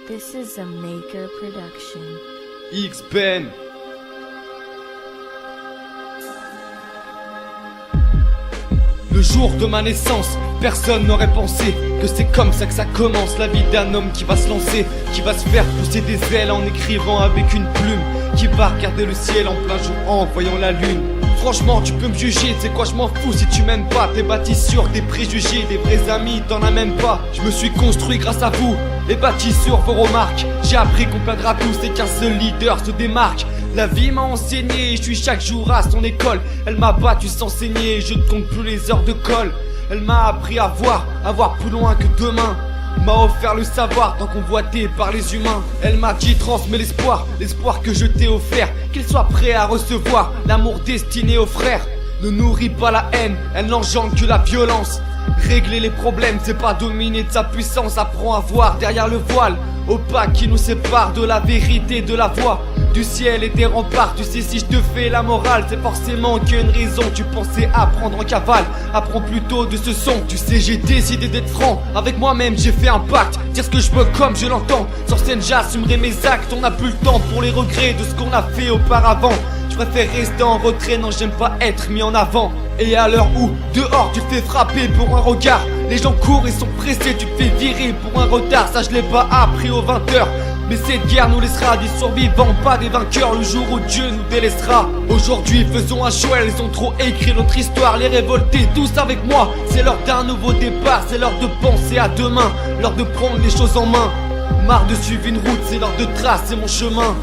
This is a Maker production. X-Ben. Le jour de ma naissance, personne n'aurait pensé que c'est comme ça que ça commence. La vie d'un homme qui va se lancer, qui va se faire pousser des ailes en écrivant avec une plume, qui va regarder le ciel en plein jour en voyant la lune. Franchement tu peux me juger, c'est quoi je m'en fous si tu m'aimes pas. T'es bâti sur des préjugés, des vrais amis t'en as même pas. Je me suis construit grâce à vous et bâti sur vos remarques. J'ai appris qu'on plaindra tous et qu'un seul leader se démarque. La vie m'a enseigné, je suis chaque jour à son école. Elle m'a battu sans saigner, je ne compte plus les heures de colle. Elle m'a appris à voir plus loin que demain. M'a offert le savoir tant convoité par les humains. Elle m'a dit transmets l'espoir, l'espoir que je t'ai offert. Qu'il soit prêt à recevoir l'amour destiné aux frères. Ne nourris pas la haine, elle n'engendre que la violence. Régler les problèmes, c'est pas dominer de sa puissance. Apprends à voir derrière le voile opaque qui nous sépare de la vérité, de la voix du ciel et des remparts. Tu sais, si je te fais la morale, c'est forcément qu'il y a une raison. Tu pensais apprendre en cavale, apprends plutôt de ce son. Tu sais, j'ai décidé d'être franc avec moi-même, j'ai fait un pacte. Dire ce que je veux comme je l'entends. Sur scène j'assumerai mes actes. On n'a plus le temps pour les regrets de ce qu'on a fait auparavant. Je préfère rester en retrait, non j'aime pas être mis en avant. Et à l'heure où, dehors tu te fais frapper pour un regard, les gens courent et sont pressés, tu te fais virer pour un retard. Ça je l'ai pas appris aux 20h. Mais cette guerre nous laissera des survivants, pas des vainqueurs, le jour où Dieu nous délaissera. Aujourd'hui faisons un choix, ils ont trop écrit notre histoire. Les révoltés tous avec moi, c'est l'heure d'un nouveau départ. C'est l'heure de penser à demain, l'heure de prendre les choses en main. Marre de suivre une route, c'est l'heure de tracer mon chemin.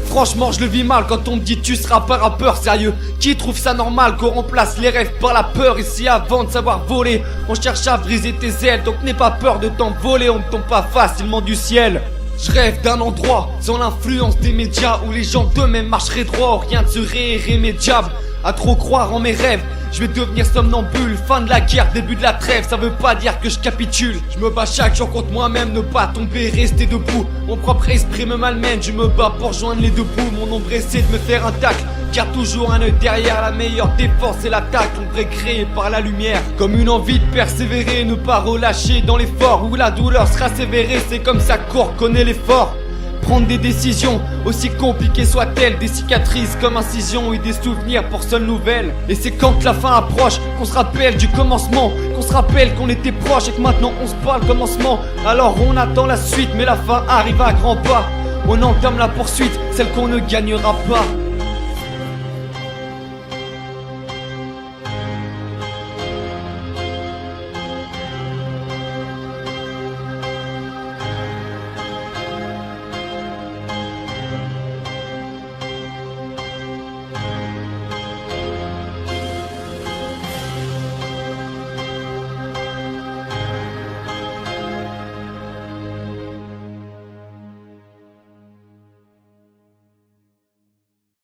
Franchement je le vis mal quand on me dit tu seras pas rappeur. Sérieux, qui trouve ça normal qu'on remplace les rêves par la peur? Ici avant de savoir voler, on cherche à briser tes ailes. Donc n'aie pas peur de t'envoler, on ne tombe pas facilement du ciel. Je rêve d'un endroit sans l'influence des médias, où les gens d'eux-mêmes marcheraient droit, où rien ne serait irrémédiable. À trop croire en mes rêves, je vais devenir somnambule. Fin de la guerre, début de la trêve, ça veut pas dire que je capitule. Je me bats chaque jour contre moi-même, ne pas tomber, rester debout. Mon propre esprit me malmène, je me bats pour joindre les deux bouts. Mon ombre essaie de me faire un tacle, car toujours un œil derrière. La meilleure défense c'est l'attaque, l'ombre est créée par la lumière. Comme une envie de persévérer, ne pas relâcher dans l'effort. Où la douleur sera sévérée, c'est comme ça qu'on reconnaît l'effort. Prendre des décisions, aussi compliquées soient-elles. Des cicatrices comme incisions et des souvenirs pour seule nouvelle. Et c'est quand la fin approche qu'on se rappelle du commencement, qu'on se rappelle qu'on était proche et que maintenant on se parle commencement. Alors on attend la suite mais la fin arrive à grands pas. On entame la poursuite, celle qu'on ne gagnera pas.